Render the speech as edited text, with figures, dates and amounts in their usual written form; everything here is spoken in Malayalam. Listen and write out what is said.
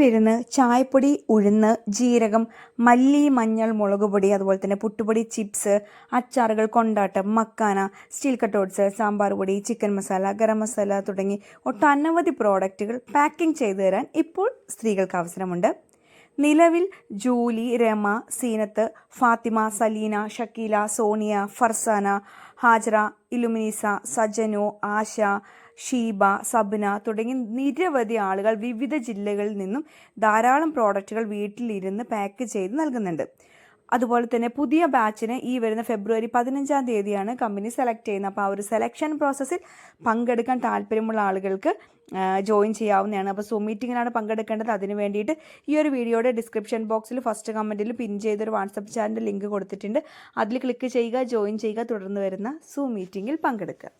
വീട്ടിലിരുന്ന് ചായപ്പൊടി, ഉഴുന്ന്, ജീരകം, മല്ലി, മഞ്ഞൾ, മുളക് പൊടി, അതുപോലെ തന്നെ പുട്ടുപൊടി, ചിപ്സ്, അച്ചാറുകൾ, കൊണ്ടാട്ടം, മക്കാന, സ്റ്റീൽ കട്ടോട്ട്സ്, സാമ്പാർ പൊടി, ചിക്കൻ മസാല, ഗരം മസാല തുടങ്ങി ഒട്ടനവധി പ്രോഡക്റ്റുകൾ പാക്കിംഗ് ചെയ്തു തരാൻ ഇപ്പോൾ സ്ത്രീകൾക്ക് അവസരമുണ്ട്. നിലവിൽ ജൂലി, രമ, സീനത്ത്, ഫാത്തിമ, സലീന, ഷക്കീല, സോണിയ, ഫർസാന, ഹാജറ, ഇലുമിനീസ, സജനു, ആശ, ഷീബ, സബ്ന തുടങ്ങി നിരവധി ആളുകൾ വിവിധ ജില്ലകളിൽ നിന്നും ധാരാളം പ്രോഡക്റ്റുകൾ വീട്ടിലിരുന്ന് പാക്ക് ചെയ്ത് നൽകുന്നുണ്ട്. അതുപോലെ തന്നെ പുതിയ ബാച്ചിന് ഈ വരുന്ന ഫെബ്രുവരി 15-ാം തീയതിയാണ് കമ്പനി സെലക്ട് ചെയ്യുന്നത്. അപ്പോൾ ആ ഒരു സെലക്ഷൻ പ്രോസസ്സിൽ പങ്കെടുക്കാൻ താല്പര്യമുള്ള ആളുകൾക്ക് ജോയിൻ ചെയ്യാവുന്നതാണ്. അപ്പോൾ സൂം മീറ്റിങ്ങിലാണ് പങ്കെടുക്കേണ്ടത്. അതിന് വേണ്ടിയിട്ട് ഈ ഒരു വീഡിയോയുടെ ഡിസ്ക്രിപ്ഷൻ ബോക്സിൽ ഫസ്റ്റ് കമൻറ്റിൽ പിൻ ചെയ്തൊരു വാട്സപ്പ് ചാനലിൻ്റെ ലിങ്ക് കൊടുത്തിട്ടുണ്ട്. അതിൽ ക്ലിക്ക് ചെയ്യുക, ജോയിൻ ചെയ്യുക, തുടർന്ന് വരുന്ന സൂം മീറ്റിങ്ങിൽ പങ്കെടുക്കുക.